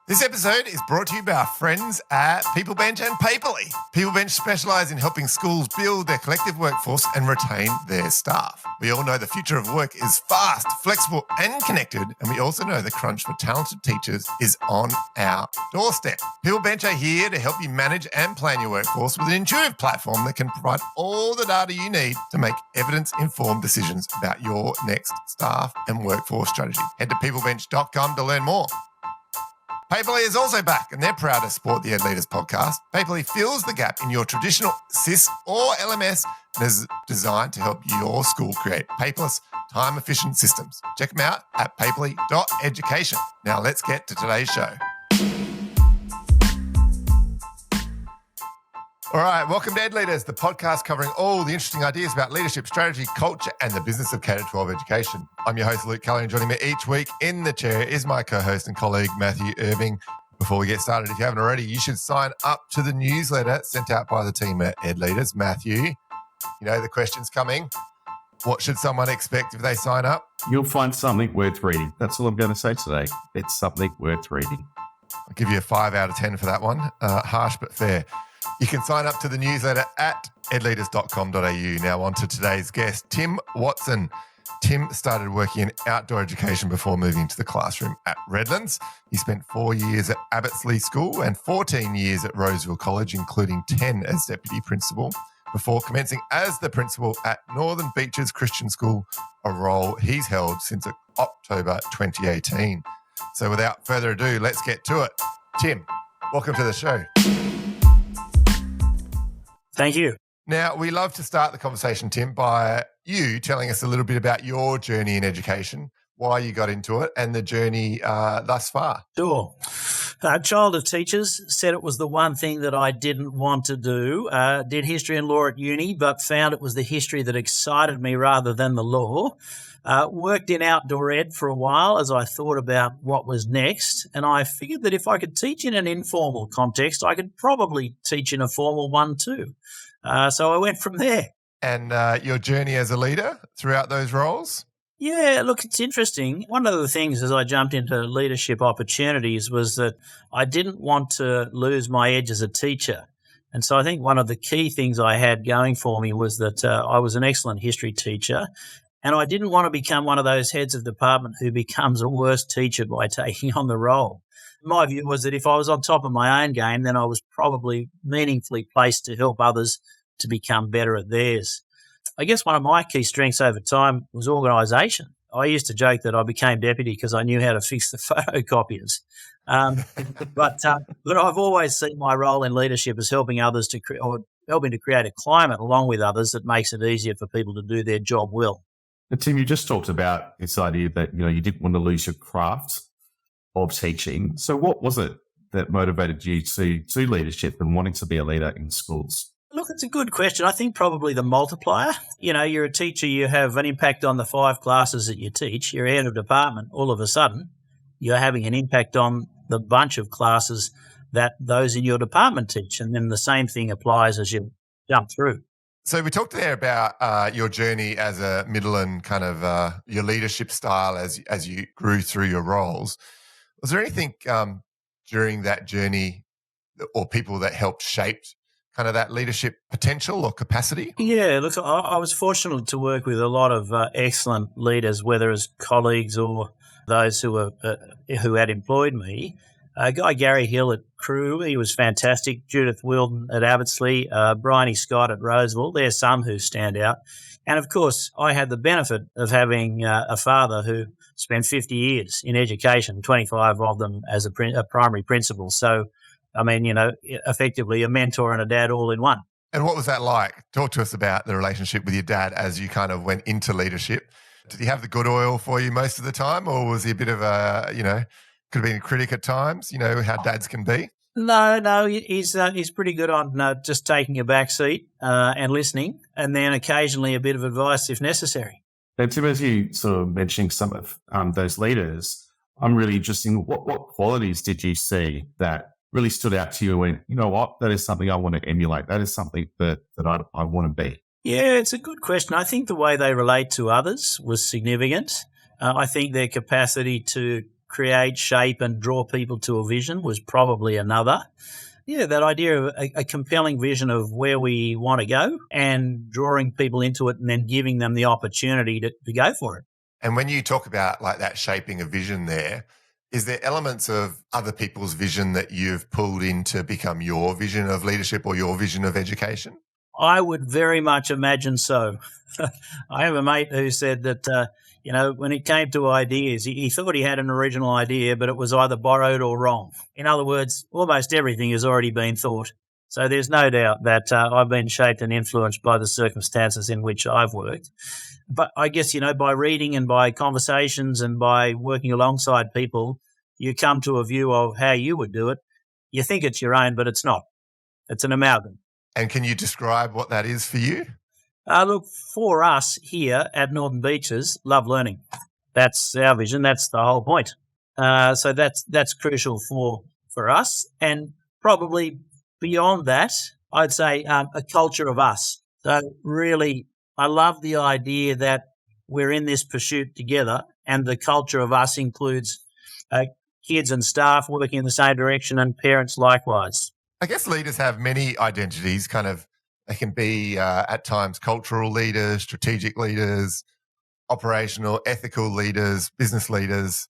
This episode is brought to you by our friends at PeopleBench and Paperly. PeopleBench specialise in helping schools build their collective workforce and retain their staff. We all know the future of work is fast, flexible and connected, and we also know the crunch for talented teachers is on our doorstep. PeopleBench are here to help you manage and plan your workforce with an intuitive platform that can provide all the data you need to make evidence-informed decisions about your next staff and workforce strategy. Head to peoplebench.com to learn more. Paperly is also back, and they're proud to support the Ed Leaders podcast. Paperly fills the gap in your traditional SIS or LMS and is designed to help your school create paperless, time-efficient systems. Check them out at paperly.education. Now let's get to today's show. All right, welcome to Ed Leaders, the podcast covering all the interesting ideas about leadership, strategy, culture, and the business of K-12 education. I'm your host, Luke Kelly, and joining me each week in the chair is my co-host and colleague, Matthew Irving. Before we get started, if you haven't already, you should sign up to the newsletter sent out by the team at Ed Leaders. Matthew, you know the question's coming. What should someone expect if they sign up? You'll find something worth reading. That's all I'm going to say today. It's something worth reading. I'll give you a 5 out of 10 for that one. Harsh but fair. You can sign up to the newsletter at edleaders.com.au. Now on to today's guest, Tim Watson. Tim started working in outdoor education before moving to the classroom at Redlands. He spent 4 years at Abbottsley School and 14 years at Roseville College, including 10 as deputy principal, before commencing as the principal at Northern Beaches Christian School, a role he's held since October 2018. So without further ado, let's get to it. Tim, welcome to the show. Thank you. Now, we love to start the conversation, Tim, by you telling us a little bit about your journey in education, why you got into it, and the journey thus far. Sure. A child of teachers, said it was the one thing that I didn't want to do. Did history and law at uni, but found it was the history that excited me rather than the law. Worked in outdoor ed for a while as I thought about what was next, and I figured that if I could teach in an informal context, I could probably teach in a formal one too. So I went from there. And your journey as a leader throughout those roles? Yeah, look, it's interesting. One of the things as I jumped into leadership opportunities was that I didn't want to lose my edge as a teacher. And so I think one of the key things I had going for me was that I was an excellent history teacher, and I didn't want to become one of those heads of department who becomes a worse teacher by taking on the role. My view was that if I was on top of my own game, then I was probably meaningfully placed to help others to become better at theirs. I guess one of my key strengths over time was organisation. I used to joke that I became deputy because I knew how to fix the photocopiers. But I've always seen my role in leadership as helping others helping to create a climate along with others that makes it easier for people to do their job well. And Tim, you just talked about this idea that you didn't want to lose your craft of teaching. So what was it that motivated you to leadership and wanting to be a leader in schools? Look, it's a good question. I think probably the multiplier. You're a teacher, you have an impact on the 5 classes that you teach. You're head of department. All of a sudden, you're having an impact on the bunch of classes that those in your department teach. And then the same thing applies as you jump through. So we talked there about your journey as a middle and kind of your leadership style as you grew through your roles. Was there anything during that journey or people that helped shape kind of that leadership potential or capacity? Yeah, look, I was fortunate to work with a lot of excellent leaders, whether as colleagues or those who had employed me. Guy Gary Hill at Crewe, he was fantastic. Judith Wilden at Abbottsley, Bryony Scott at Roseville. There's some who stand out. And of course, I had the benefit of having a father who spent 50 years in education, 25 of them as a primary principal. So, effectively a mentor and a dad all in one. And what was that like? Talk to us about the relationship with your dad as you kind of went into leadership. Did he have the good oil for you most of the time, or was he a bit of a, could have been a critic at times, how dads can be? No, he's pretty good on just taking a back seat and listening, and then occasionally a bit of advice if necessary. And Tim, as you sort of mentioning some of those leaders, I'm really interested in what qualities did you see that really stood out to you and went, you know what, that is something I want to emulate. That is something that I want to be. Yeah, it's a good question. I think the way they relate to others was significant. I think their capacity to create, shape, and draw people to a vision was probably another. Yeah, that idea of a compelling vision of where we want to go and drawing people into it and then giving them the opportunity to go for it. And when you talk about like that shaping a vision there, is there elements of other people's vision that you've pulled in to become your vision of leadership or your vision of education? I would very much imagine so. I have a mate who said that, when it came to ideas, he thought he had an original idea, but it was either borrowed or wrong. In other words, almost everything has already been thought. So there's no doubt that I've been shaped and influenced by the circumstances in which I've worked. But I guess, by reading and by conversations and by working alongside people, you come to a view of how you would do it. You think it's your own, but it's not. It's an amalgam. And can you describe what that is for you? Look, for us here at Northern Beaches, love learning. That's our vision. That's the whole point. So that's crucial for us. And probably beyond that, I'd say a culture of us. So really, I love the idea that we're in this pursuit together, and the culture of us includes kids and staff working in the same direction and parents likewise. I guess leaders have many identities, they can be at times cultural leaders, strategic leaders, operational, ethical leaders, business leaders.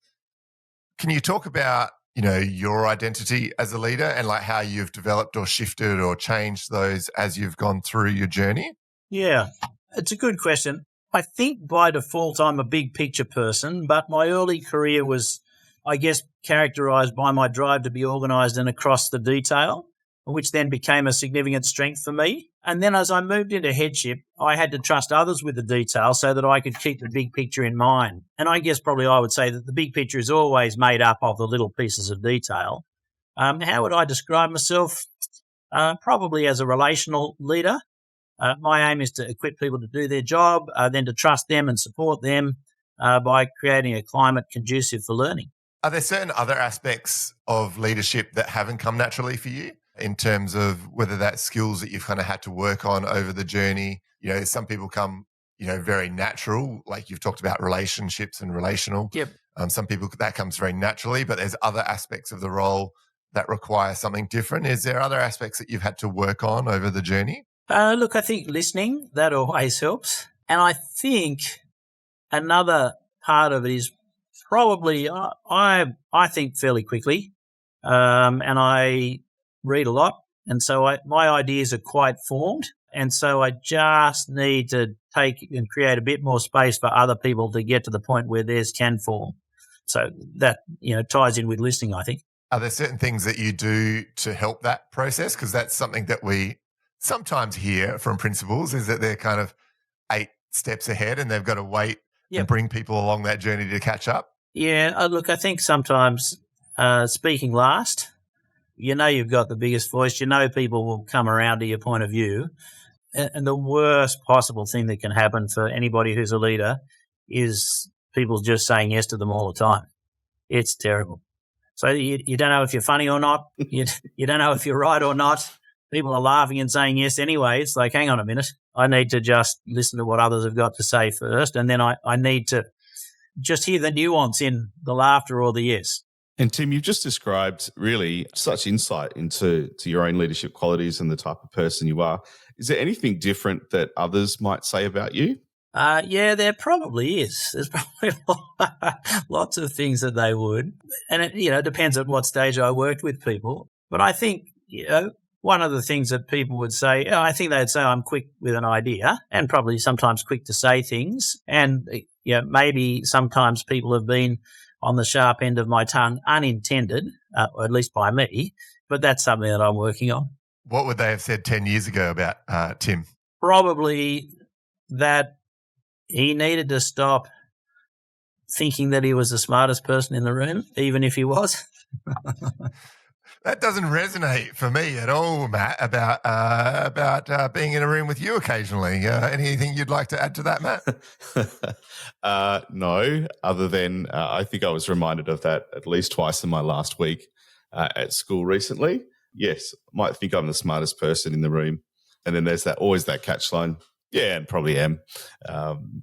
Can you talk about, your identity as a leader and like how you've developed or shifted or changed those as you've gone through your journey? Yeah, it's a good question. I think by default I'm a big picture person, but my early career was, I guess, characterised by my drive to be organised and across the detail, which then became a significant strength for me. And then as I moved into headship, I had to trust others with the detail so that I could keep the big picture in mind. And I guess probably I would say that the big picture is always made up of the little pieces of detail. How would I describe myself? Probably as a relational leader. My aim is to equip people to do their job, then to trust them and support them by creating a climate conducive for learning. Are there certain other aspects of leadership that haven't come naturally for you in terms of whether that's skills that you've kind of had to work on over the journey? Some people come, very natural, like you've talked about relationships and relational. Yep. Some people, that comes very naturally, but there's other aspects of the role that require something different. Is there other aspects that you've had to work on over the journey? Look, I think listening, that always helps. And I think another part of it is probably I think fairly quickly, and I read a lot, and so my ideas are quite formed, and so I just need to take and create a bit more space for other people to get to the point where theirs can form. So that ties in with listening, I think. Are there certain things that you do to help that process? Because that's something that we sometimes hear from principals, is that they're kind of 8 steps ahead and they've got to wait and bring people along that journey to catch up. Yeah, look, I think sometimes speaking last, you've got the biggest voice. People will come around to your point of view. And the worst possible thing that can happen for anybody who's a leader is people just saying yes to them all the time. It's terrible. So you don't know if you're funny or not. You don't know if you're right or not. People are laughing and saying yes anyway. It's like, hang on a minute. I need to just listen to what others have got to say first. And then I need to just hear the nuance in the laughter or the yes. And Tim, you've just described really such insight into your own leadership qualities and the type of person you are. Is there anything different that others might say about you? Yeah, there probably is. There's probably lots of things that they would. And it depends on what stage I worked with people. But I think, one of the things that people would say, I think they'd say I'm quick with an idea and probably sometimes quick to say things. And maybe sometimes people have been on the sharp end of my tongue unintended, or at least by me, but that's something that I'm working on. What would they have said 10 years ago about Tim? Probably that he needed to stop thinking that he was the smartest person in the room, even if he was. That doesn't resonate for me at all, Matt, about being in a room with you occasionally. Anything you'd like to add to that, Matt? No, other than I think I was reminded of that at least twice in my last week at school recently. Yes, might think I'm the smartest person in the room. And then there's always that catch line. Yeah, and probably am.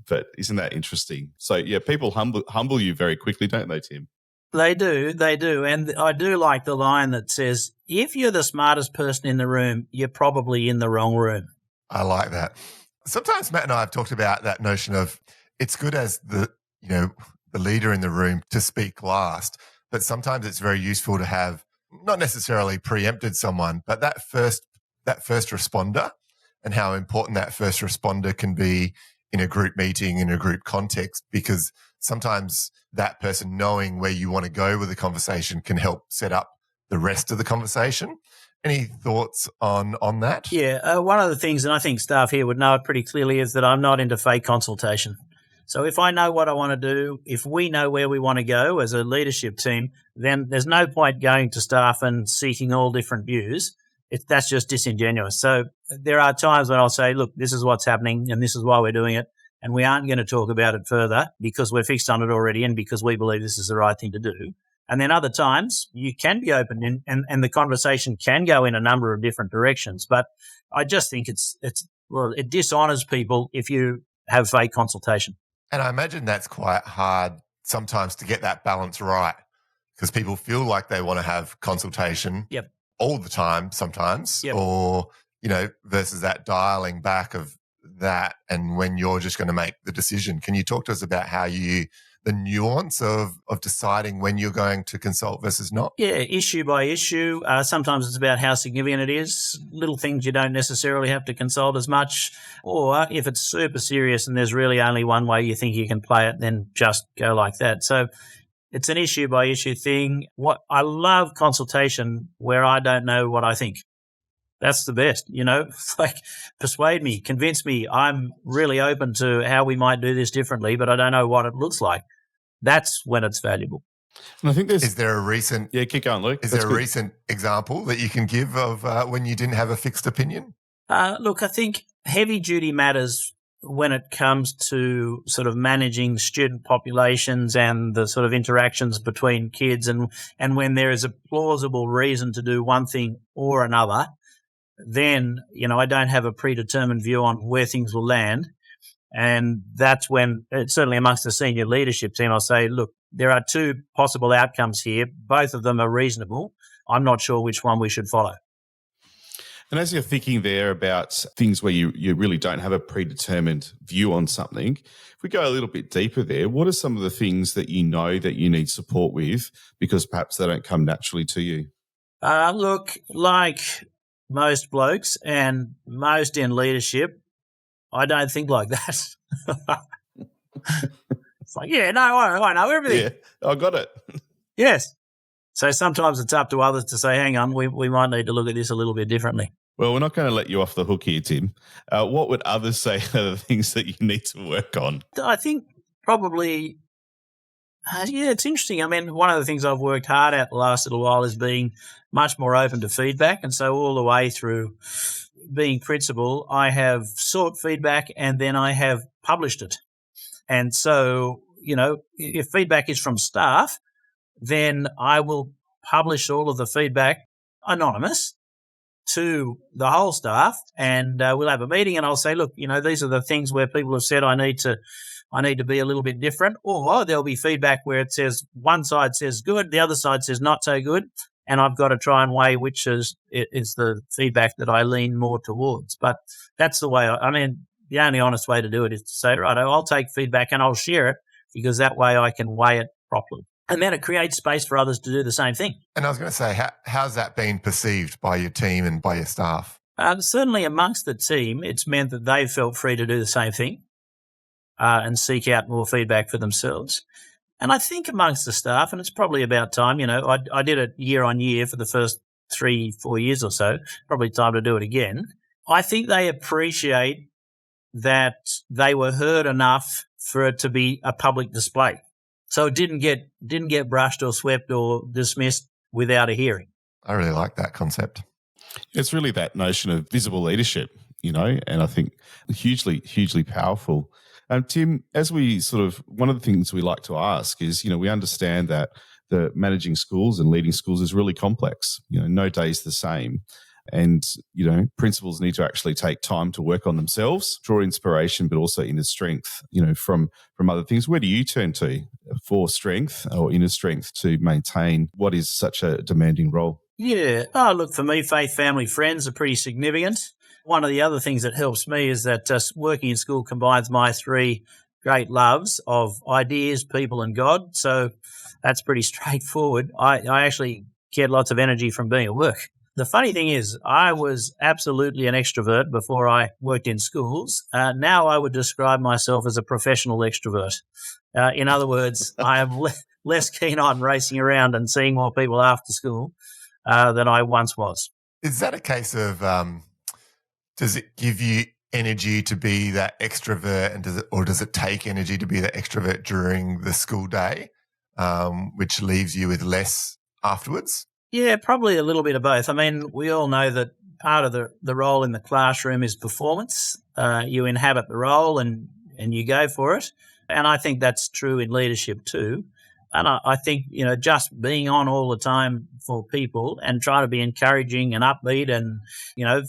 But isn't that interesting? So, yeah, people humble you very quickly, don't they, Tim? They do. And I do like the line that says, if you're the smartest person in the room, you're probably in the wrong room. I like that. Sometimes Matt and I have talked about that notion of it's good as the leader in the room to speak last, but sometimes it's very useful to have not necessarily preempted someone, but that first responder, and how important that first responder can be in a group meeting, in a group context, because sometimes that person knowing where you want to go with the conversation can help set up the rest of the conversation. Any thoughts on that? Yeah, one of the things, and I think staff here would know it pretty clearly, is that I'm not into fake consultation. So if I know what I want to do, if we know where we want to go as a leadership team, then there's no point going to staff and seeking all different views. That's just disingenuous. So there are times when I'll say, look, this is what's happening and this is why we're doing it, and we aren't going to talk about it further because we're fixed on it already and because we believe this is the right thing to do. And then other times you can be open and the conversation can go in a number of different directions. But I just think it dishonors people if you have fake consultation. And I imagine that's quite hard sometimes to get that balance right, because people feel like they want to have consultation all the time sometimes, or, versus that dialing back of that and when you're just going to make the decision. Can you talk to us about how the nuance of deciding when you're going to consult versus not? Yeah, issue by issue. Sometimes it's about how significant it is. Little things you don't necessarily have to consult as much. Or if it's super serious and there's really only one way you think you can play it, then just go like that. So it's an issue by issue thing. What I love consultation where I don't know what I think. That's the best, like persuade me, convince me. I'm really open to how we might do this differently, but I don't know what it looks like. That's when it's valuable. And I think is there a recent keep going, Luke. Is there a recent example that you can give of when you didn't have a fixed opinion? Look, I think heavy duty matters when it comes to sort of managing student populations and the sort of interactions between kids, and when there is a plausible reason to do one thing or another, then, I don't have a predetermined view on where things will land. And that's when, certainly amongst the senior leadership team, I'll say, look, there are two possible outcomes here. Both of them are reasonable. I'm not sure which one we should follow. And as you're thinking there about things where you really don't have a predetermined view on something, if we go a little bit deeper there, what are some of the things that you know that you need support with because perhaps they don't come naturally to you? Look, like most blokes and most in leadership, I don't think like that. It's like, I know everything. Yeah, I got it. Yes. So sometimes it's up to others to say, hang on, we might need to look at this a little bit differently. Well, we're not going to let you off the hook here, Tim. What would others say are the things that you need to work on? I think probably, it's interesting. I mean, one of the things I've worked hard at the last little while is being much more open to feedback. And so all the way through being principal, I have sought feedback and then I have published it. And so, if feedback is from staff, then I will publish all of the feedback anonymous to the whole staff, and we'll have a meeting and I'll say, look, these are the things where people have said I need to be a little bit different, or there'll be feedback where it says one side says good, the other side says not so good, and I've got to try and weigh which is the feedback that I lean more towards. But that's the way, the only honest way to do it is to say, right, I'll take feedback and I'll share it, because that way I can weigh it properly. And then it creates space for others to do the same thing. And I was going to say, how's that been perceived by your team and by your staff? Certainly amongst the team, it's meant that they've felt free to do the same thing and seek out more feedback for themselves. And I think amongst the staff, and it's probably about time, I did it year on year for the first 3-4 years or so, probably time to do it again. I think they appreciate that they were heard enough for it to be a public display. So it didn't get brushed or swept or dismissed without a hearing. I really like that concept. It's really that notion of visible leadership, and I think hugely, hugely powerful. Tim, as we one of the things we like to ask is, we understand that the managing schools and leading schools is really complex. No day is the same. And, principals need to actually take time to work on themselves, draw inspiration, but also inner strength, from other things. Where do you turn to for strength or inner strength to maintain what is such a demanding role? Yeah. Oh, look, for me, faith, family, friends are pretty significant. One of the other things that helps me is that working in school combines my three great loves of ideas, people, and God. So that's pretty straightforward. I actually get lots of energy from being at work. The funny thing is, I was absolutely an extrovert before I worked in schools. Now I would describe myself as a professional extrovert. In other words, I am less keen on racing around and seeing more people after school than I once was. Is that a case of does it give you energy to be that extrovert, and does it take energy to be that extrovert during the school day, which leaves you with less afterwards? Yeah, probably a little bit of both. I mean, we all know that part of the role in the classroom is performance. You inhabit the role and you go for it. And I think that's true in leadership too. And I think, just being on all the time for people and trying to be encouraging and upbeat and,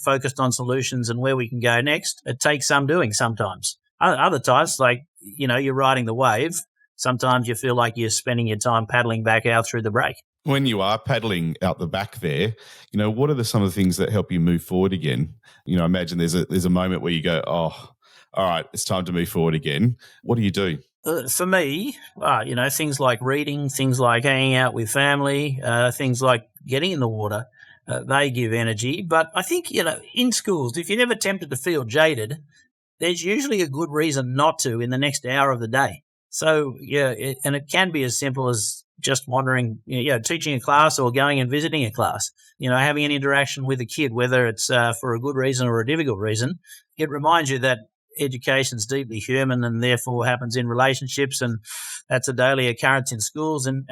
focused on solutions and where we can go next, it takes some doing sometimes. Other times, like, you're riding the wave. Sometimes you feel like you're spending your time paddling back out through the break. When you are paddling out the back there, what are some of the things that help you move forward again? I imagine there's a moment where you go, oh, all right, it's time to move forward again. What do you do? For me, things like reading, things like hanging out with family, things like getting in the water, they give energy. But I think, in schools, if you're ever tempted to feel jaded, there's usually a good reason not to in the next hour of the day. So, and it can be as simple as just wandering, teaching a class or going and visiting a class, having an interaction with a kid, whether it's for a good reason or a difficult reason. It reminds you that education's deeply human and therefore happens in relationships, and that's a daily occurrence in schools. And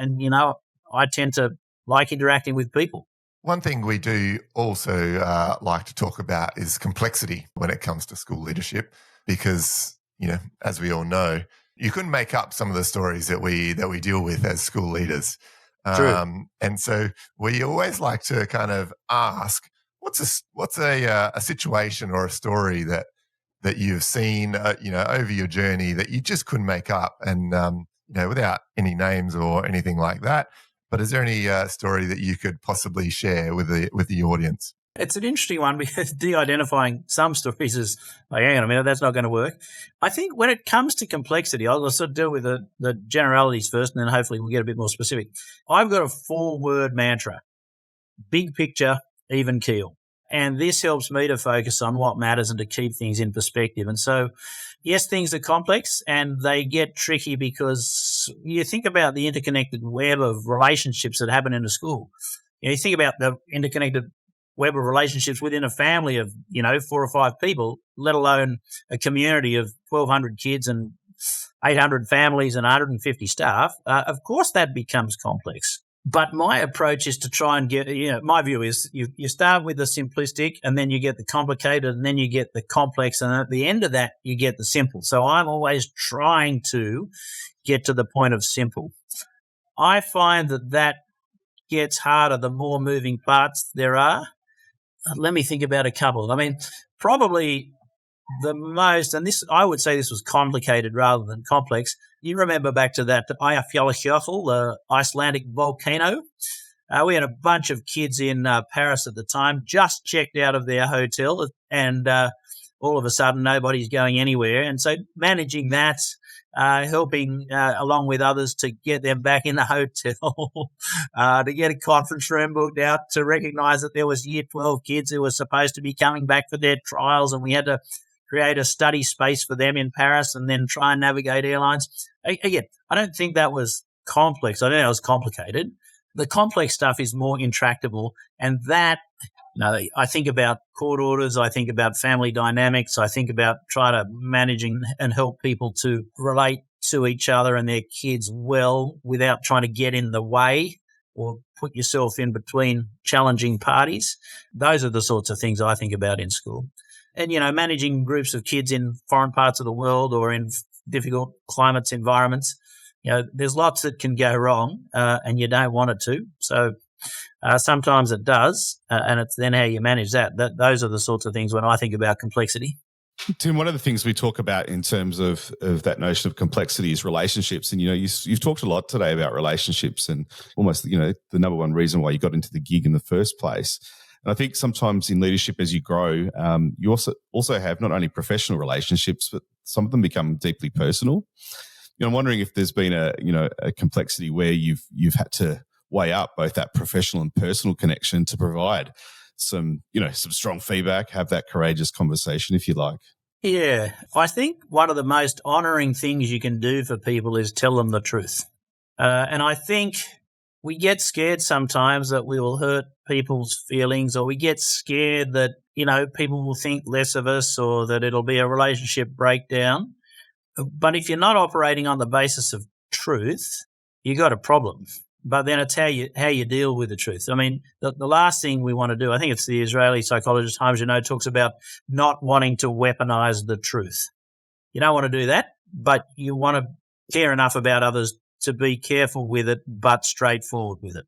I tend to like interacting with people. One thing we do also like to talk about is complexity when it comes to school leadership, because, as we all know, you couldn't make up some of the stories that we deal with as school leaders. True. And so we always like to kind of ask, what's a situation or a story that you've seen, over your journey that you just couldn't make up, and without any names or anything like that. But is there any story that you could possibly share with the audience? It's an interesting one because de-identifying some stories is like, hang on a minute, that's not going to work. I think when it comes to complexity, I'll sort of deal with the generalities first, and then hopefully we'll get a bit more specific. I've got a 4-word mantra: big picture, even keel. And this helps me to focus on what matters and to keep things in perspective. And so, yes, things are complex and they get tricky because you think about the interconnected web of relationships that happen in a school. You think about the interconnected web of relationships within a family of, 4 or 5 people, let alone a community of 1,200 kids and 800 families and 150 staff. Of course, that becomes complex. But my approach is to try and get, my view is you start with the simplistic, and then you get the complicated, and then you get the complex, and at the end of that, you get the simple. So I'm always trying to get to the point of simple. I find that gets harder the more moving parts there are. Let me think about a couple. I mean, probably the most, and this, I would say this was complicated rather than complex. You remember back to that Eyjafjallajökull, the Icelandic volcano. We had a bunch of kids in Paris at the time, just checked out of their hotel, and all of a sudden nobody's going anywhere. And so managing that, helping along with others to get them back in the hotel, to get a conference room booked out, to recognise that there was year 12 kids who were supposed to be coming back for their trials, and we had to create a study space for them in Paris and then try and navigate airlines. Again, I don't think that was complex. I don't think it was complicated. The complex stuff is more intractable, and that, I think about court orders, I think about family dynamics, I think about trying to manage and help people to relate to each other and their kids well without trying to get in the way or put yourself in between challenging parties. Those are the sorts of things I think about in school. And, managing groups of kids in foreign parts of the world or in difficult climates, environments, there's lots that can go wrong, and you don't want it to. So Sometimes it does, and it's then how you manage that. Those are the sorts of things when I think about complexity. Tim, one of the things we talk about in terms of that notion of complexity is relationships. And, you've talked a lot today about relationships and almost, the number one reason why you got into the gig in the first place. And I think sometimes in leadership, as you grow, you also have not only professional relationships, but some of them become deeply personal. I'm wondering if there's been a complexity where you've had to weigh up both that professional and personal connection to provide some strong feedback, have that courageous conversation, if you like. Yeah, I think one of the most honouring things you can do for people is tell them the truth. And I think we get scared sometimes that we will hurt people's feelings, or we get scared that, people will think less of us, or that it'll be a relationship breakdown. But if you're not operating on the basis of truth, you got a problem. But then it's how you deal with the truth. I mean, the last thing we want to do, I think it's the Israeli psychologist Holmes, talks about not wanting to weaponize the truth. You don't want to do that, but you want to care enough about others to be careful with it, but straightforward with it.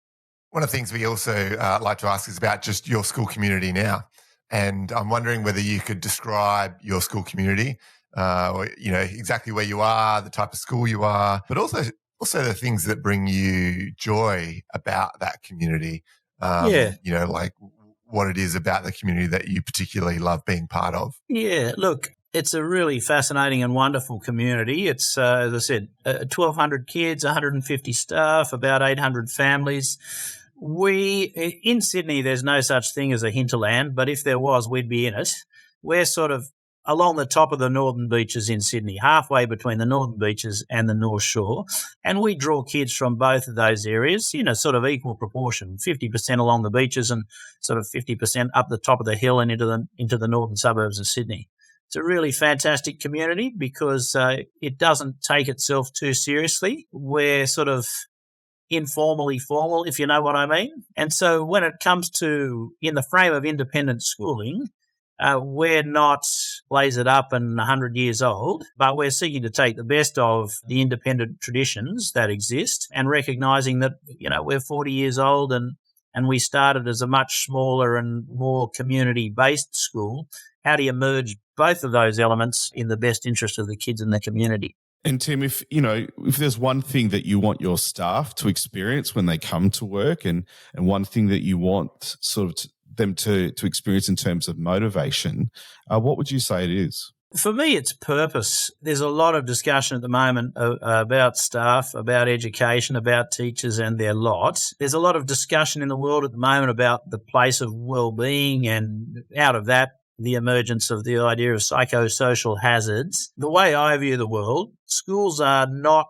One of the things we also like to ask is about just your school community now. And I'm wondering whether you could describe your school community, exactly where you are, the type of school you are, but also the things that bring you joy about that community. Like what it is about the community that you particularly love being part of. Yeah, look, it's a really fascinating and wonderful community. It's, as I said, 1,200 kids, 150 staff, about 800 families. In Sydney, there's no such thing as a hinterland, but if there was, we'd be in it. We're sort of along the top of the northern beaches in Sydney, halfway between the northern beaches and the North Shore. And we draw kids from both of those areas, sort of equal proportion, 50% along the beaches and sort of 50% up the top of the hill and into the northern suburbs of Sydney. It's a really fantastic community because it doesn't take itself too seriously. We're sort of informally formal, if you know what I mean. And so when it comes to in the frame of independent schooling, we're not blazered up and 100 years old, but we're seeking to take the best of the independent traditions that exist and recognizing that, we're 40 years old and we started as a much smaller and more community-based school. How do you merge both of those elements in the best interest of the kids in the community? And Tim, if there's one thing that you want your staff to experience when they come to work and one thing that you want sort of them to experience in terms of motivation, what would you say it is? For me, it's purpose. There's a lot of discussion at the moment about staff, about education, about teachers and their lot. There's a lot of discussion in the world at the moment about the place of well-being, and out of that, the emergence of the idea of psychosocial hazards. The way I view the world, schools are not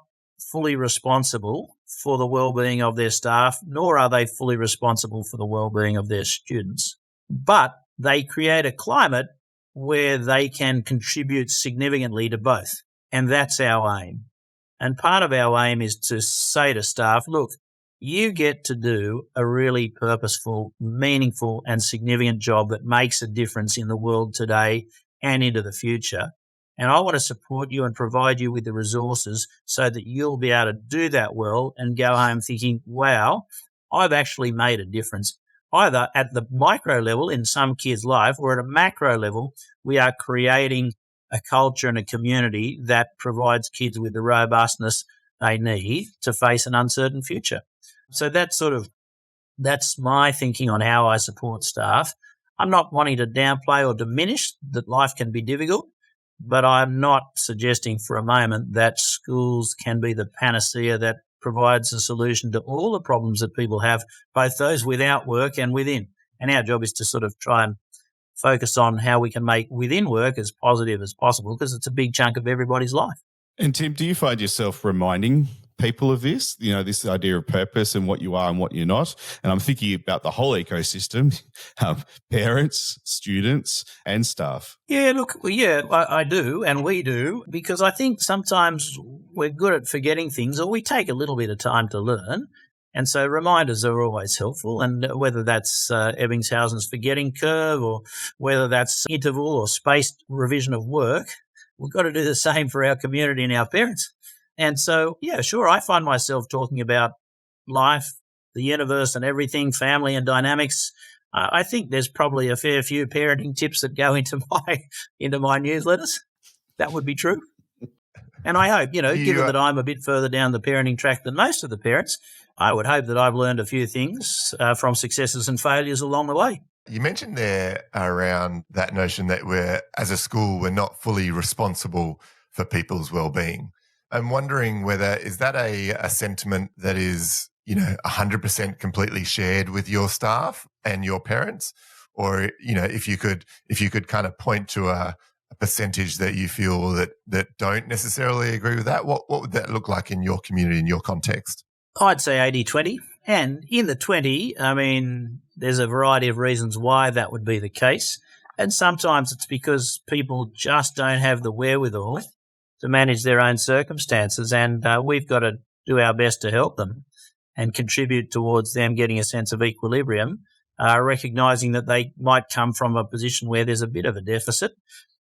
fully responsible for the well-being of their staff, nor are they fully responsible for the well-being of their students. But they create a climate where they can contribute significantly to both. And that's our aim. And part of our aim is to say to staff, look, you get to do a really purposeful, meaningful and significant job that makes a difference in the world today and into the future. And I want to support you and provide you with the resources so that you'll be able to do that well and go home thinking, wow, I've actually made a difference. Either at the micro level in some kids' life or at a macro level, we are creating a culture and a community that provides kids with the robustness they need to face an uncertain future. So that's my thinking on how I support staff. I'm not wanting to downplay or diminish that life can be difficult, but I'm not suggesting for a moment that schools can be the panacea that provides a solution to all the problems that people have, both those without work and within. And our job is to sort of try and focus on how we can make within work as positive as possible, because it's a big chunk of everybody's life. And Tim, do you find yourself reminding people of this, this idea of purpose and what you are and what you're not? And I'm thinking about the whole ecosystem, parents, students and staff. Yeah, look, I do, and we do, because I think sometimes we're good at forgetting things, or we take a little bit of time to learn. And so reminders are always helpful. And whether that's Ebbingshausen's forgetting curve, or whether that's interval or spaced revision of work, we've got to do the same for our community and our parents. And so, yeah, sure, I find myself talking about life, the universe and everything, family and dynamics, I think there's probably a fair few parenting tips that go into my newsletters. That would be true. And I hope, given that I'm a bit further down the parenting track than most of the parents, I would hope that I've learned a few things from successes and failures along the way. You mentioned there around that notion that as a school, we're not fully responsible for people's well-being. I'm wondering whether, is that a sentiment that is, 100% completely shared with your staff and your parents? Or, if you could kind of point to a percentage that you feel that don't necessarily agree with that, what would that look like in your community, in your context? I'd say 80-20. And in the 20, there's a variety of reasons why that would be the case. And sometimes it's because people just don't have the wherewithal to manage their own circumstances. And we've got to do our best to help them and contribute towards them getting a sense of equilibrium, recognising that they might come from a position where there's a bit of a deficit.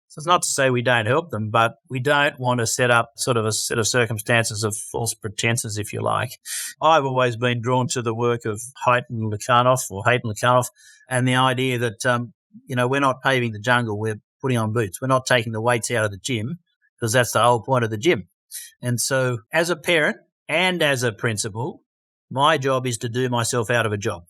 So it's not to say we don't help them, but we don't want to set up sort of a set of circumstances of false pretenses, if you like. I've always been drawn to the work of Hayden Lukanov, and the idea that, we're not paving the jungle, we're putting on boots. We're not taking the weights out of the gym, because that's the whole point of the gym. And so as a parent and as a principal, my job is to do myself out of a job.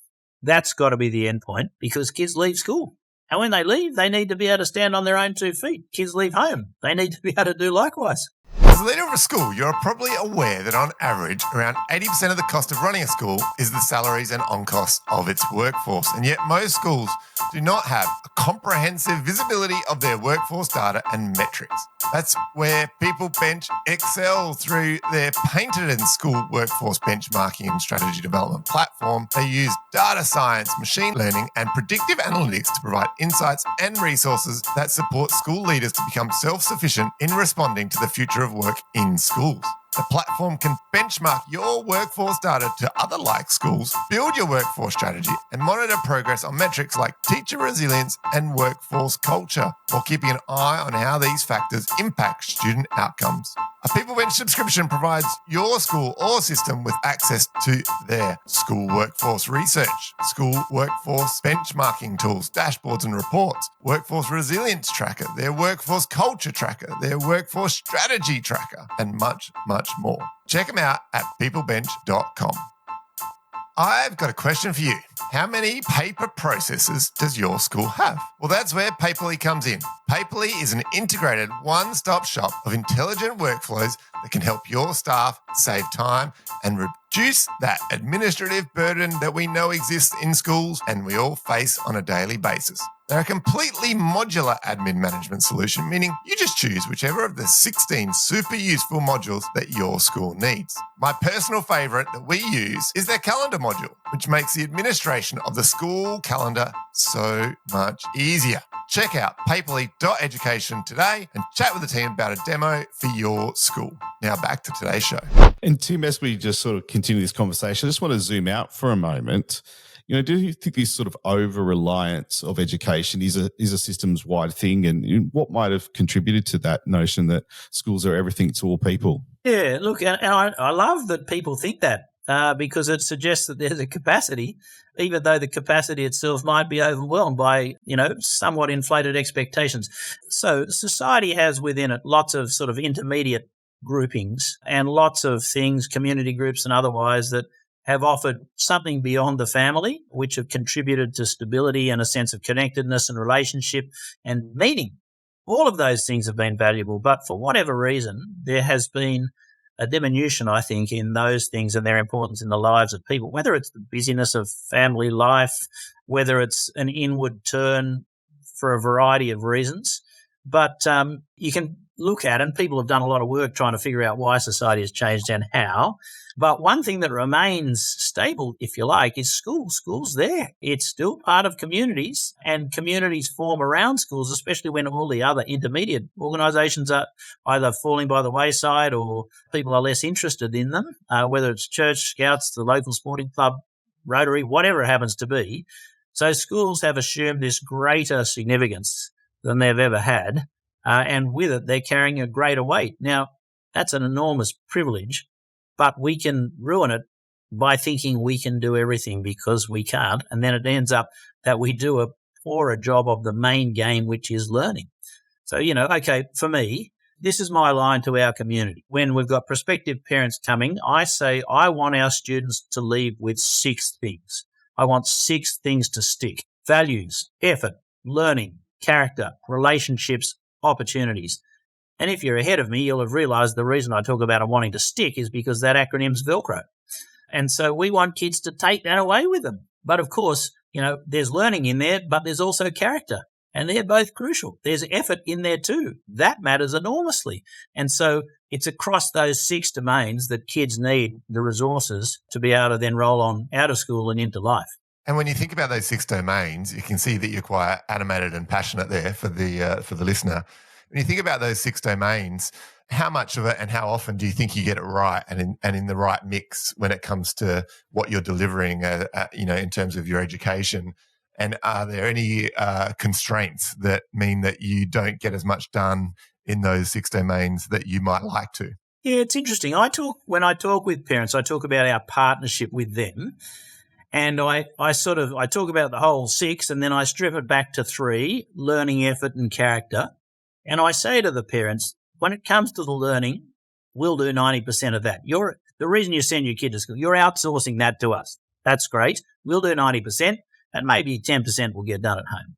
That's got to be the end point, because kids leave school. And when they leave, they need to be able to stand on their own 2 feet. Kids leave home. They need to be able to do likewise. As a leader of a school, you're probably aware that on average, around 80% of the cost of running a school is the salaries and on-costs of its workforce. And yet most schools do not have a comprehensive visibility of their workforce data and metrics. That's where PeopleBench excel through their painted and school workforce benchmarking and strategy development platform. They use data science, machine learning, and predictive analytics to provide insights and resources that support school leaders to become self-sufficient in responding to the future of work in schools. The platform can benchmark your workforce data to other like schools, build your workforce strategy, and monitor progress on metrics like teacher resilience and workforce culture, while keeping an eye on how these factors impact student outcomes. A PeopleBench subscription provides your school or system with access to their school workforce research, school workforce benchmarking tools, dashboards and reports, workforce resilience tracker, their workforce culture tracker, their workforce strategy tracker, and much more. Check them out at peoplebench.com. I've got a question for you. How many paper processes does your school have? Well, that's where Paperly comes in. Paperly is an integrated one-stop shop of intelligent workflows that can help your staff save time and reduce that administrative burden that we know exists in schools and we all face on a daily basis. They're a completely modular admin management solution, meaning you just choose whichever of the 16 super useful modules that your school needs. My personal favorite that we use is their calendar module, which makes the administration of the school calendar so much easier. Check out paperly.education today and chat with the team about a demo for your school. Now back to today's show. And Tim, as we just sort of continue this conversation, I just want to zoom out for a moment. Do you think this sort of over-reliance of education is a systems-wide thing? And what might have contributed to that notion that schools are everything to all people? Yeah, look, and I love that people think that because it suggests that there's a capacity, even though the capacity itself might be overwhelmed by, somewhat inflated expectations. So society has within it lots of sort of intermediate groupings and lots of things, community groups and otherwise, that have offered something beyond the family, which have contributed to stability and a sense of connectedness and relationship and meaning. All of those things have been valuable, but for whatever reason, there has been a diminution, I think, in those things and their importance in the lives of people, whether it's the busyness of family life, whether it's an inward turn for a variety of reasons. But you can look at, and people have done a lot of work trying to figure out why society has changed and how. But one thing that remains stable, if you like, is schools. Schools there. It's still part of communities, and communities form around schools, especially when all the other intermediate organisations are either falling by the wayside or people are less interested in them, whether it's church, scouts, the local sporting club, Rotary, whatever it happens to be. So schools have assumed this greater significance than they've ever had, and with it, they're carrying a greater weight. Now, that's an enormous privilege, but we can ruin it by thinking we can do everything because we can't. And then it ends up that we do a poorer job of the main game, which is learning. So, okay, for me, this is my line to our community. When we've got prospective parents coming, I say I want our students to leave with 6 things. I want 6 things to stick: values, effort, learning, character, relationships, opportunities. And if you're ahead of me, you'll have realized the reason I talk about them wanting to stick is because that acronym's Velcro. And so we want kids to take that away with them. But of course, there's learning in there, but there's also character. And they're both crucial. There's effort in there too. That matters enormously. And so it's across those 6 domains that kids need the resources to be able to then roll on out of school and into life. And when you think about those 6 domains, you can see that you're quite animated and passionate there for the listener. When you think about those 6 domains, how much of it and how often do you think you get it right and in the right mix when it comes to what you're delivering, in terms of your education? And are there any constraints that mean that you don't get as much done in those 6 domains that you might like to? Yeah, it's interesting. When I talk with parents, I talk about our partnership with them. And I talk about the whole 6, and then I strip it back to 3, learning, effort, and character. And I say to the parents, when it comes to the learning, we'll do 90% of that. The reason you send your kid to school, you're outsourcing that to us. That's great. We'll do 90%, and maybe 10% will get done at home.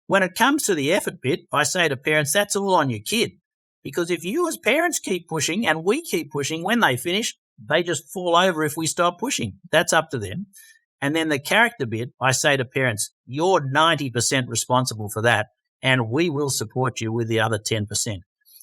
When it comes to the effort bit, I say to parents, that's all on your kid. Because if you as parents keep pushing and we keep pushing, when they finish, they just fall over if we stop pushing. That's up to them. And then the character bit, I say to parents, you're 90% responsible for that, and we will support you with the other 10%.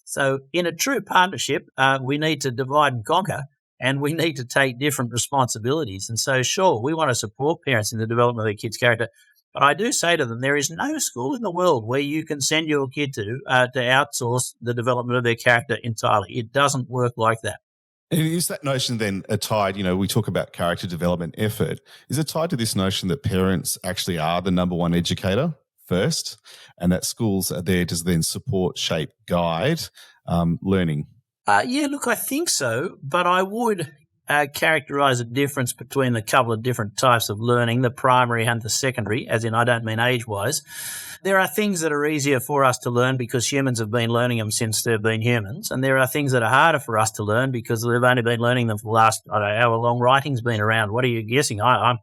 So in a true partnership, we need to divide and conquer, and we need to take different responsibilities. And so, sure, we want to support parents in the development of their kids' character, but I do say to them, there is no school in the world where you can send your kid to outsource the development of their character entirely. It doesn't work like that. And is that notion then tied, we talk about character development effort, is it tied to this notion that parents actually are the number one educator first, and that schools are there to then support, shape, guide learning? Yeah, look, I think so, but I would characterise a difference between a couple of different types of learning, the primary and the secondary, as in I don't mean age-wise. There are things that are easier for us to learn because humans have been learning them since they've been humans, and there are things that are harder for us to learn because they've only been learning them for the last, I don't know how long writing's been around. What are you guessing? Are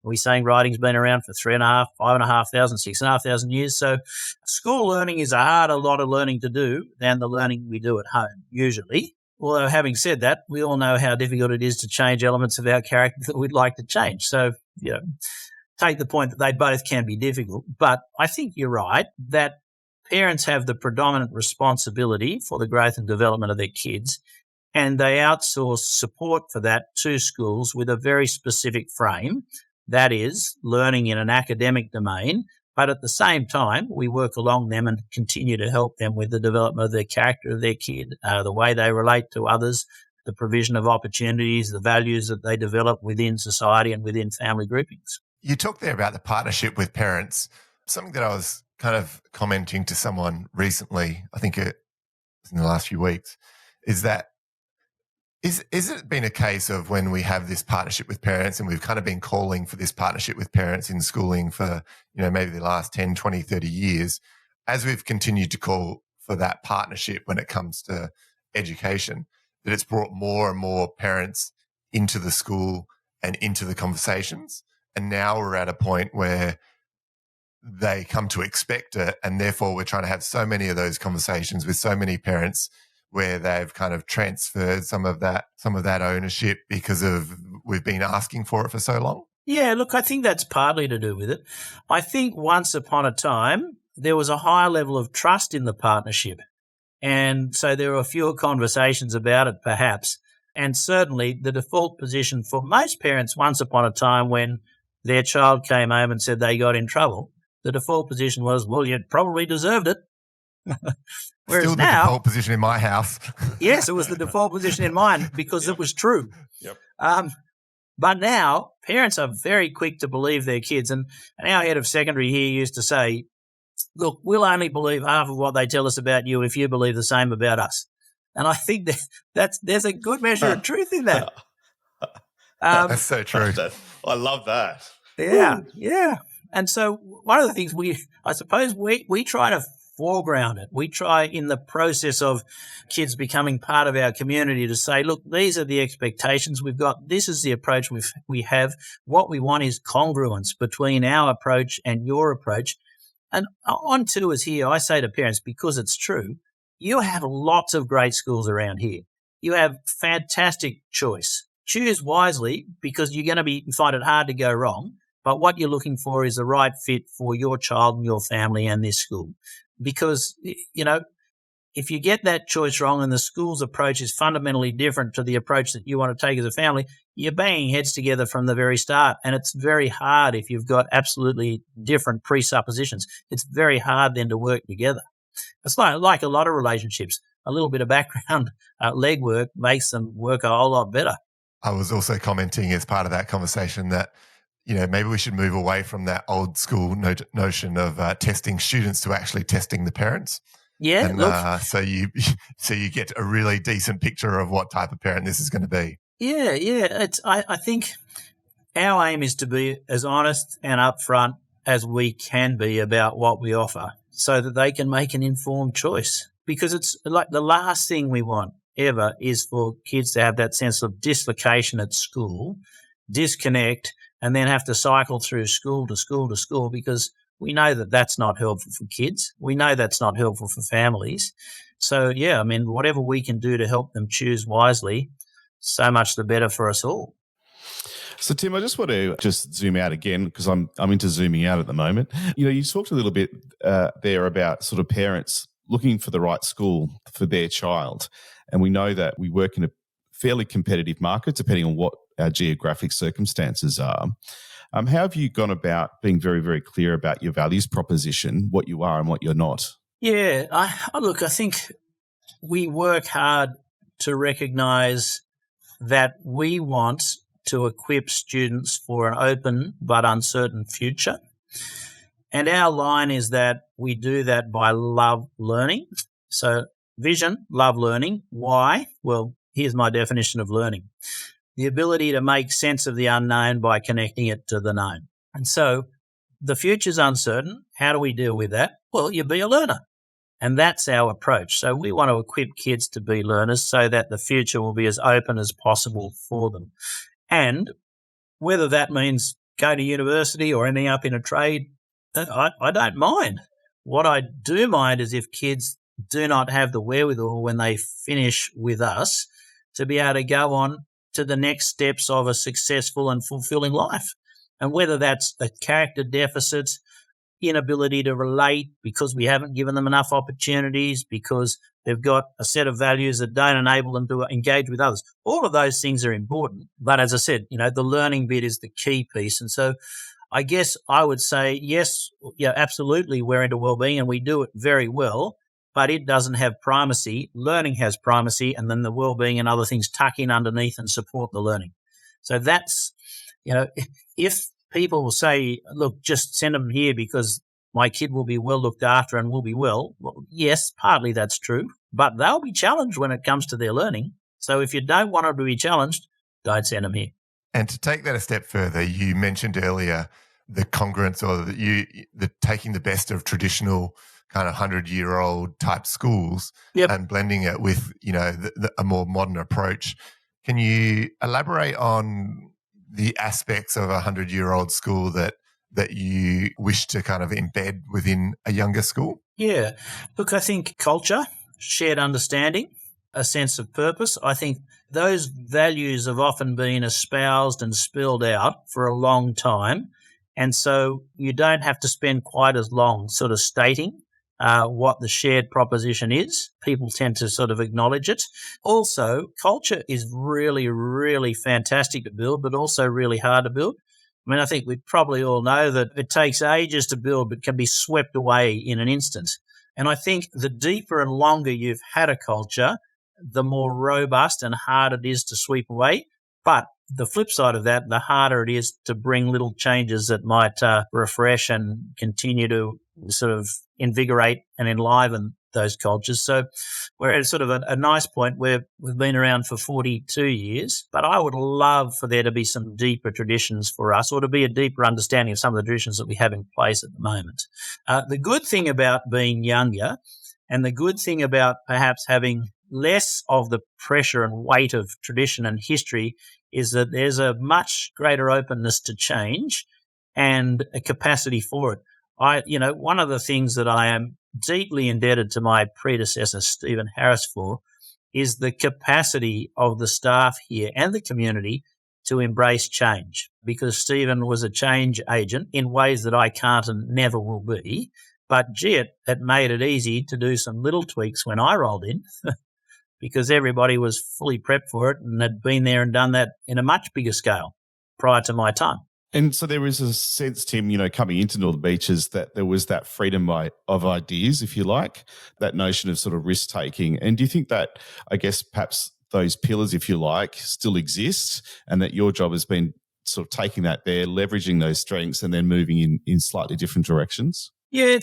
we saying writing's been around for 3,500, 5,500, 6,500 years? So school learning is a harder lot of learning to do than the learning we do at home, usually. Although having said that, we all know how difficult it is to change elements of our character that we'd like to change. So, take the point that they both can be difficult. But I think you're right that parents have the predominant responsibility for the growth and development of their kids, and they outsource support for that to schools with a very specific frame. That is, learning in an academic domain, but at the same time, we work along them and continue to help them with the development of their character of their kid, the way they relate to others, the provision of opportunities, the values that they develop within society and within family groupings. You talked there about the partnership with parents. Something that I was kind of commenting to someone recently, I think it was in the last few weeks, is that is it been a case of when we have this partnership with parents, and we've kind of been calling for this partnership with parents in schooling for, maybe the last 10, 20, 30 years, as we've continued to call for that partnership when it comes to education, that it's brought more and more parents into the school and into the conversations. And now we're at a point where they come to expect it, and therefore we're trying to have so many of those conversations with so many parents where they've kind of transferred some of that ownership because of we've been asking for it for so long? Yeah, look, I think that's partly to do with it. I think once upon a time, there was a higher level of trust in the partnership. And so there were fewer conversations about it, perhaps. And certainly the default position for most parents once upon a time when their child came home and said they got in trouble, the default position was, well, you probably deserved it. Whereas still the now, default position in my house. Yes, it was the default position in mine because it was true. Yep. But now parents are very quick to believe their kids. And our head of secondary here used to say, look, we'll only believe half of what they tell us about you if you believe the same about us. And I think there's a good measure of truth in that. That's so true. I love that. Yeah. And so one of the things I suppose we try to foreground it. We try in the process of kids becoming part of our community to say, look, these are the expectations we've got. This is the approach we have. What we want is congruence between our approach and your approach. And on tours here, I say to parents, because it's true, you have lots of great schools around here. You have fantastic choice. Choose wisely because you're going to find it hard to go wrong. But what you're looking for is the right fit for your child and your family and this school. Because, if you get that choice wrong and the school's approach is fundamentally different to the approach that you want to take as a family, you're banging heads together from the very start. And it's very hard if you've got absolutely different presuppositions. It's very hard then to work together. It's like a lot of relationships. A little bit of background legwork makes them work a whole lot better. I was also commenting as part of that conversation that, maybe we should move away from that old school notion of testing students to actually testing the parents. Yeah, and, so you get a really decent picture of what type of parent this is going to be. Yeah. I think our aim is to be as honest and upfront as we can be about what we offer so that they can make an informed choice. Because it's like the last thing we want ever is for kids to have that sense of dislocation at school, disconnect, and then have to cycle through school to school to school, because we know that that's not helpful for kids. We know that's not helpful for families. So, whatever we can do to help them choose wisely, so much the better for us all. So, Tim, I just want to zoom out again because I'm into zooming out at the moment. You talked a little bit there about sort of parents looking for the right school for their child. And we know that we work in a fairly competitive market depending on what our geographic circumstances are. How have you gone about being very, very clear about your values proposition, what you are and what you're not? Yeah, I think we work hard to recognise that we want to equip students for an open but uncertain future. And our line is that we do that by love learning. So vision, love learning. Why? Well, here's my definition of learning. The ability to make sense of the unknown by connecting it to the known. And so the future's uncertain. How do we deal with that? Well, you be a learner. And that's our approach. So we want to equip kids to be learners so that the future will be as open as possible for them. And whether that means go to university or ending up in a trade, I don't mind. What I do mind is if kids do not have the wherewithal when they finish with us to be able to go on to the next steps of a successful and fulfilling life. And whether that's a character deficit, inability to relate because we haven't given them enough opportunities, because they've got a set of values that don't enable them to engage with others. All of those things are important. But as I said, the learning bit is the key piece. And so I guess I would say, yes, absolutely, we're into wellbeing and we do it very well, but it doesn't have primacy. Learning has primacy, and then the wellbeing and other things tuck in underneath and support the learning. So that's, if people will say, look, just send them here because my kid will be well looked after and will be well, yes, partly that's true, but they'll be challenged when it comes to their learning. So if you don't want them to be challenged, don't send them here. And to take that a step further, you mentioned earlier the congruence, or the taking the best of traditional kind of 100-year-old type schools, yep, and blending it with, a more modern approach. Can you elaborate on the aspects of a 100-year-old school that you wish to kind of embed within a younger school? Yeah. Look, I think culture, shared understanding, a sense of purpose. I think those values have often been espoused and spelled out for a long time. And so you don't have to spend quite as long sort of stating what the shared proposition is. People tend to sort of acknowledge it. Also, culture is really, really fantastic to build, but also really hard to build. I think we probably all know that it takes ages to build, but can be swept away in an instant. And I think the deeper and longer you've had a culture, the more robust and hard it is to sweep away. But the flip side of that, the harder it is to bring little changes that might refresh and continue to sort of invigorate and enliven those cultures. So we're at sort of a nice point where we've been around for 42 years, but I would love for there to be some deeper traditions for us, or to be a deeper understanding of some of the traditions that we have in place at the moment. The good thing about being younger, and the good thing about perhaps having less of the pressure and weight of tradition and history, is that there's a much greater openness to change and a capacity for it. One of the things that I am deeply indebted to my predecessor, Stephen Harris, for is the capacity of the staff here and the community to embrace change, because Stephen was a change agent in ways that I can't and never will be. But gee, it made it easy to do some little tweaks when I rolled in because everybody was fully prepped for it and had been there and done that in a much bigger scale prior to my time. And so there is a sense, Tim, coming into Northern Beaches, that there was that freedom of ideas, if you like, that notion of sort of risk taking. And do you think that, I guess, perhaps those pillars, if you like, still exist, and that your job has been sort of taking that there, leveraging those strengths and then moving in slightly different directions? Yeah,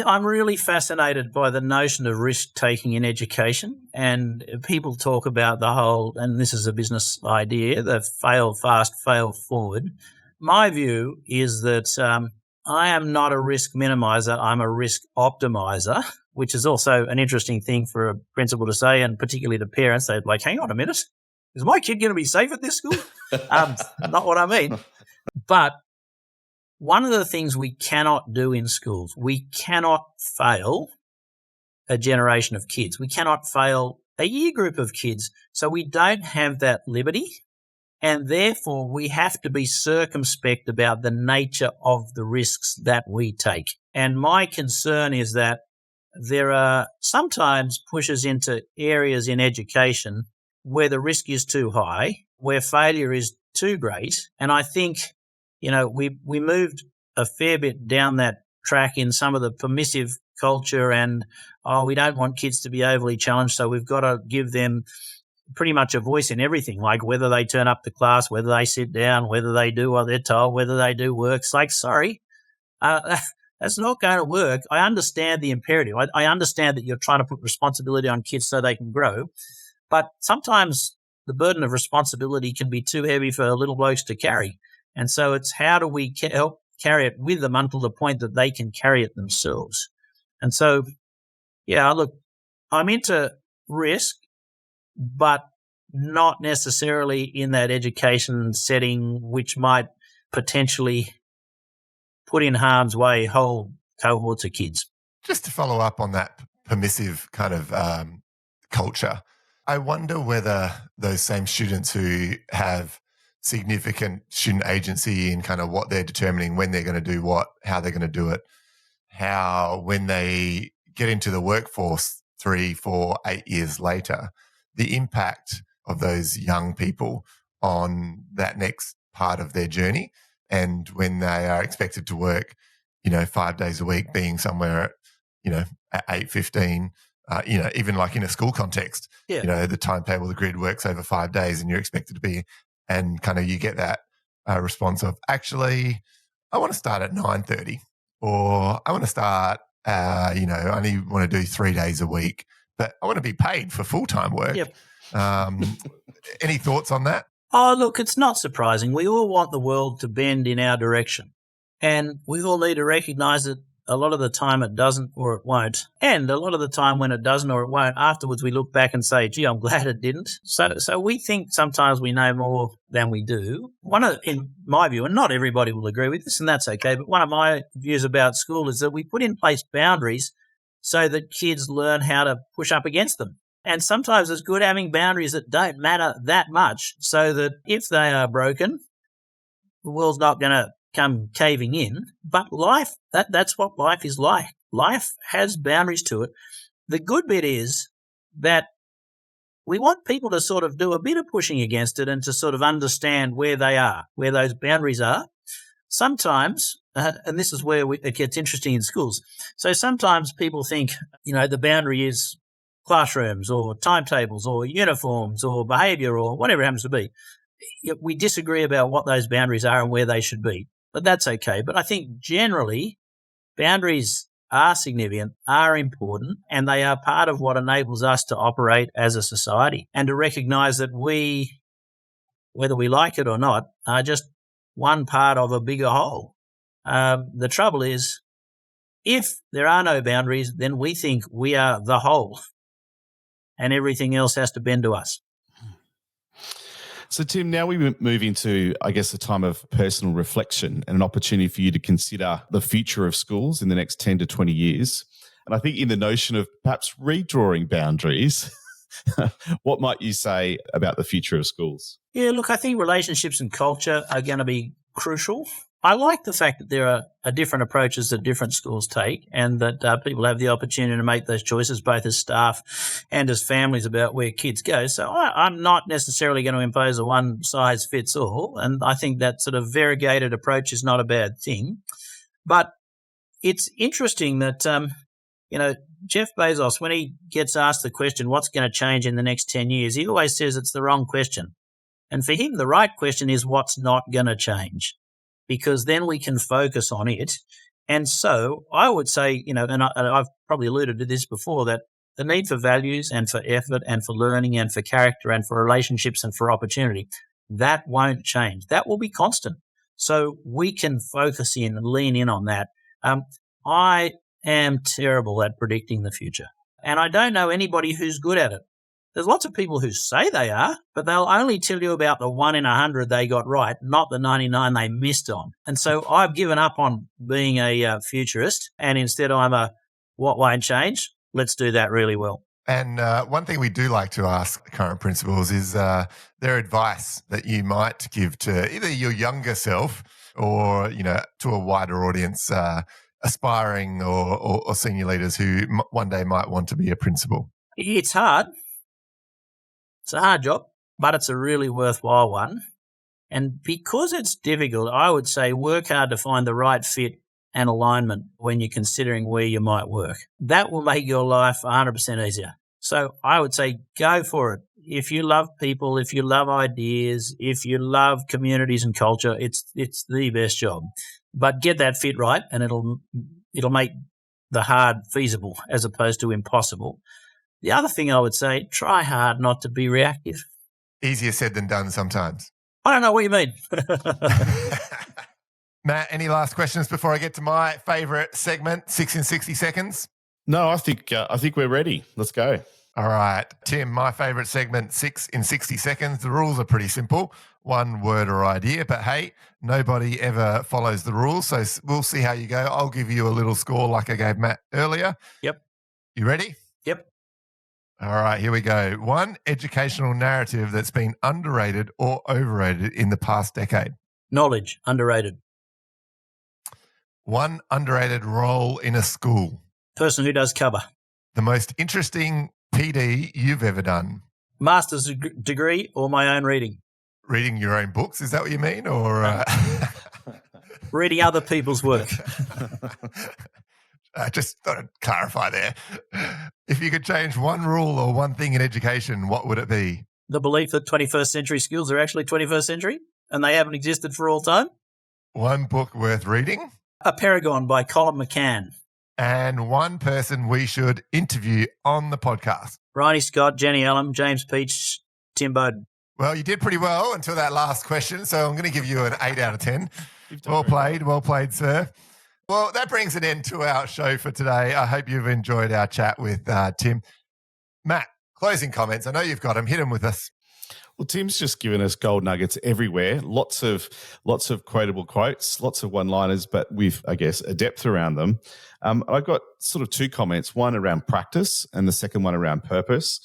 I'm really fascinated by the notion of risk-taking in education, and people talk about the whole, and this is a business idea, the fail fast, fail forward. My view is that I am not a risk minimizer, I'm a risk optimizer, which is also an interesting thing for a principal to say, and particularly to parents. They're like, hang on a minute, is my kid going to be safe at this school? Not what I mean. But one of the things we cannot do in schools, we cannot fail a generation of kids. We cannot fail a year group of kids. So we don't have that liberty, and therefore we have to be circumspect about the nature of the risks that we take. And my concern is that there are sometimes pushes into areas in education where the risk is too high, where failure is too great. And I think, we moved a fair bit down that track in some of the permissive culture, and, we don't want kids to be overly challenged, so we've got to give them pretty much a voice in everything, like whether they turn up to class, whether they sit down, whether they do what they're told, whether they do work. It's like, sorry, that's not going to work. I understand the imperative. I understand that you're trying to put responsibility on kids so they can grow, but sometimes the burden of responsibility can be too heavy for little blokes to carry. And so it's how do we help carry it with them until the point that they can carry it themselves. And so, yeah, look, I'm into risk, but not necessarily in that education setting, which might potentially put in harm's way whole cohorts of kids. Just to follow up on that permissive kind of culture, I wonder whether those same students who have significant student agency in kind of what they're determining, when they're going to do what, how they're going to do it, how when they get into the workforce 3, 4, 8 years later, the impact of those young people on that next part of their journey. And when they are expected to work, 5 days a week, being somewhere at 8:15, even like in a school context, the timetable, the grid works over 5 days and you're expected to be, and kind of you get that response of, actually, I want to start at 9:30, or I want to start, I only want to do 3 days a week, but I want to be paid for full-time work. Yep. Any thoughts on that? Oh, look, it's not surprising. We all want the world to bend in our direction, and we all need to recognise that a lot of the time it doesn't or it won't. And a lot of the time when it doesn't or it won't, afterwards we look back and say, gee, I'm glad it didn't. So we think sometimes we know more than we do. In my view, and not everybody will agree with this, and that's okay, but one of my views about school is that we put in place boundaries so that kids learn how to push up against them. And sometimes it's good having boundaries that don't matter that much, so that if they are broken, the world's not going to come caving in. But life, that's what life is like. Life has boundaries to it. The good bit is that we want people to sort of do a bit of pushing against it and to sort of understand where they are, where those boundaries are. Sometimes, and this is where it gets interesting in schools. So sometimes people think, the boundary is classrooms or timetables or uniforms or behaviour or whatever it happens to be. We disagree about what those boundaries are and where they should be, but that's okay. But I think generally boundaries are significant, are important, and they are part of what enables us to operate as a society and to recognise that we, whether we like it or not, are just one part of a bigger whole. The trouble is, if there are no boundaries, then we think we are the whole and everything else has to bend to us. So, Tim, now we move into, I guess, a time of personal reflection and an opportunity for you to consider the future of schools in the next 10 to 20 years. And I think in the notion of perhaps redrawing boundaries, what might you say about the future of schools? Yeah, look, I think relationships and culture are going to be crucial. I like the fact that there are different approaches that different schools take and that people have the opportunity to make those choices, both as staff and as families, about where kids go. So I'm not necessarily going to impose a one-size-fits-all, and I think that sort of variegated approach is not a bad thing. But it's interesting that, Jeff Bezos, when he gets asked the question, what's going to change in the next 10 years, he always says it's the wrong question. And for him, the right question is what's not going to change, because then we can focus on it. And so I would say, and I've probably alluded to this before, that the need for values and for effort and for learning and for character and for relationships and for opportunity, that won't change. That will be constant. So we can focus in and lean in on that. I am terrible at predicting the future, and I don't know anybody who's good at it. There's lots of people who say they are, but they'll only tell you about the 1 in 100 they got right, not the 99 they missed on. And so I've given up on being a futurist, and instead I'm a what won't change. Let's do that really well. And one thing we do like to ask current principals is their advice that you might give to either your younger self or, to a wider audience, aspiring or senior leaders who one day might want to be a principal. It's hard. It's a hard job, but it's a really worthwhile one. And because it's difficult, I would say work hard to find the right fit and alignment when you're considering where you might work. That will make your life 100% easier. So I would say go for it. If you love people, if you love ideas, if you love communities and culture, it's the best job. But get that fit right, and it'll make the hard feasible as opposed to impossible. The other thing I would say, try hard not to be reactive. Easier said than done sometimes. I don't know what you mean. Matt, any last questions before I get to my favourite segment, 6 in 60 seconds? No, I think we're ready. Let's go. All right. Tim, my favourite segment, 6 in 60 seconds. The rules are pretty simple. One word or idea, but hey, nobody ever follows the rules, so we'll see how you go. I'll give you a little score like I gave Matt earlier. Yep. You ready? Yep. All right, here we go. One educational narrative that's been underrated or overrated in the past decade. Knowledge, underrated. One underrated role in a school. Person who does cover. The most interesting PD you've ever done. Master's degree or my own reading. Reading your own books, is that what you mean? Or reading other people's work. I just thought I'd clarify there. If you could change one rule or one thing in education, what would it be? The belief that 21st century skills are actually 21st century and they haven't existed for all time. One book worth reading. A Paragon by Colin McCann. And one person we should interview on the podcast. Bryony Scott, Jenny Allen, James Peach, Tim Bowden. Well, you did pretty well until that last question, so I'm going to give you an 8 out of 10. Well played, sir. Well, that brings an end to our show for today. I hope you've enjoyed our chat with Tim. Matt, closing comments. I know you've got them. Hit them with us. Well, Tim's just given us gold nuggets everywhere. Lots of quotable quotes, lots of one-liners, but with, I guess, a depth around them. I've got sort of two comments, one around practice and the second one around purpose.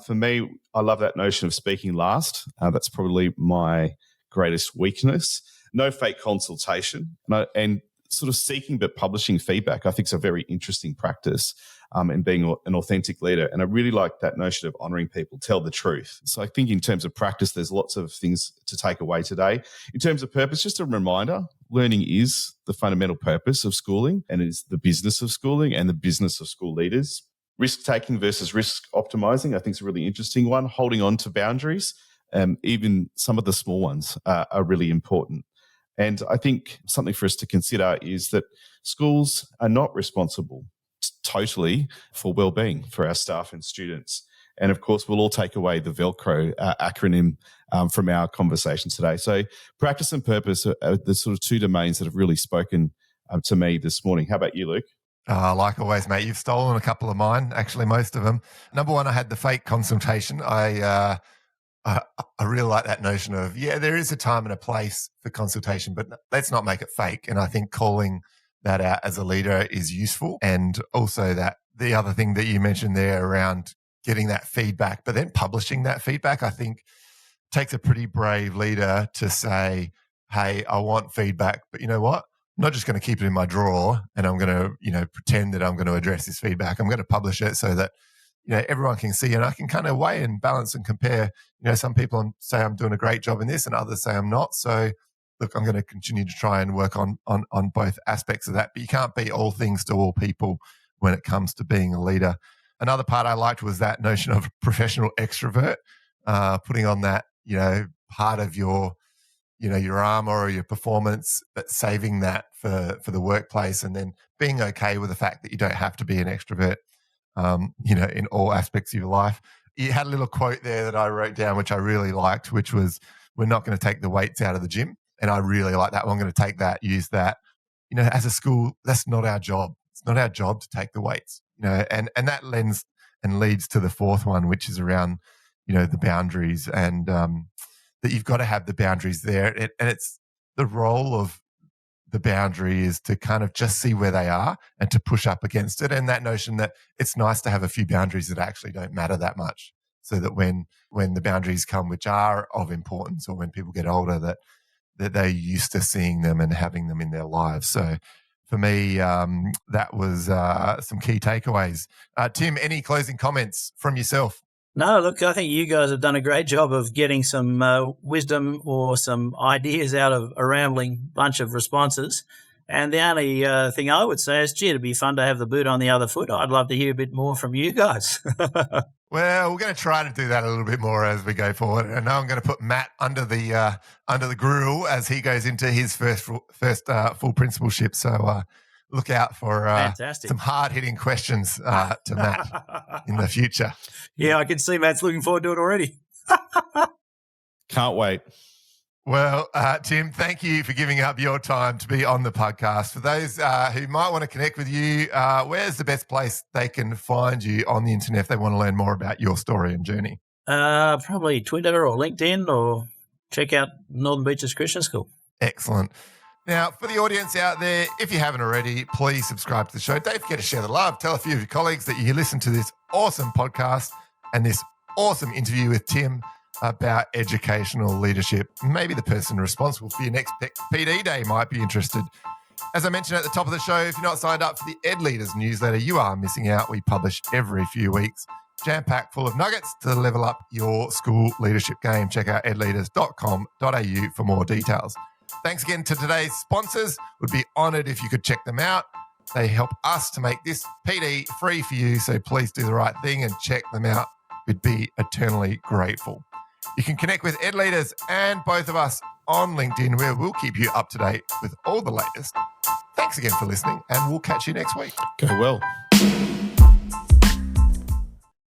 For me, I love that notion of speaking last. That's probably my greatest weakness. No fake consultation and sort of seeking but publishing feedback, I think is a very interesting practice in being an authentic leader. And I really like that notion of honouring people, tell the truth. So I think in terms of practice, there's lots of things to take away today. In terms of purpose, just a reminder, learning is the fundamental purpose of schooling and it's the business of schooling and the business of school leaders. Risk-taking versus risk optimizing, I think is a really interesting one. Holding on to boundaries, even some of the small ones are really important. And I think something for us to consider is that schools are not responsible totally for well-being for our staff and students. And of course, we'll all take away the Velcro acronym from our conversation today. So practice and purpose are the sort of two domains that have really spoken to me this morning. How about you, Luke? Like always, mate, you've stolen a couple of mine, actually most of them. Number one, I had the fake consultation. I really like that notion of, there is a time and a place for consultation, but let's not make it fake. And I think calling that out as a leader is useful. And also that the other thing that you mentioned there around getting that feedback, but then publishing that feedback, I think takes a pretty brave leader to say, hey, I want feedback, but you know what? I'm not just going to keep it in my drawer and I'm going to, pretend that I'm going to address this feedback. I'm going to publish it so that, everyone can see and I can kind of weigh and balance and compare. Some people say I'm doing a great job in this and others say I'm not. So look, I'm going to continue to try and work on both aspects of that. But you can't be all things to all people when it comes to being a leader. Another part I liked was that notion of professional extrovert, putting on that, part of your, your armor or your performance, but saving that for the workplace and then being okay with the fact that you don't have to be an extrovert, in all aspects of your life. You had a little quote there that I wrote down, which I really liked, which was, we're not going to take the weights out of the gym. And I really like that. Well, I'm going to take that, use that. As a school, that's not our job. It's not our job to take the weights, and that lends and leads to the fourth one, which is around, the boundaries and that you've got to have the boundaries there. And it's the role of the boundary is to kind of just see where they are and to push up against it. And that notion that it's nice to have a few boundaries that actually don't matter that much, so that when the boundaries come, which are of importance, or when people get older, that they're used to seeing them and having them in their lives. So for me, that was some key takeaways. Tim, any closing comments from yourself? No, look, I think you guys have done a great job of getting some wisdom or some ideas out of a rambling bunch of responses. And the only thing I would say is, gee, it'd be fun to have the boot on the other foot. I'd love to hear a bit more from you guys. Well, we're going to try to do that a little bit more as we go forward. And now I'm going to put Matt under the grill as he goes into his first full principalship. So look out for some hard-hitting questions to Matt in the future. Yeah, I can see Matt's looking forward to it already. Can't wait. Well, Tim, thank you for giving up your time to be on the podcast. For those who might want to connect with you, where's the best place they can find you on the internet if they want to learn more about your story and journey? Probably Twitter or LinkedIn, or check out Northern Beaches Christian School. Excellent. Now, for the audience out there, if you haven't already, please subscribe to the show. Don't forget to share the love. Tell a few of your colleagues that you listen to this awesome podcast and this awesome interview with Tim about educational leadership. Maybe the person responsible for your next PD day might be interested. As I mentioned at the top of the show, if you're not signed up for the Ed Leaders newsletter, you are missing out. We publish every few weeks, jam-packed full of nuggets to level up your school leadership game. Check out edleaders.com.au for more details. Thanks again to today's sponsors. Would be honoured if you could check them out. They help us to make this PD free for you, so please do the right thing and check them out. We'd be eternally grateful. You can connect with Ed Leaders and both of us on LinkedIn, where we'll keep you up to date with all the latest. Thanks again for listening, and we'll catch you next week. Go well.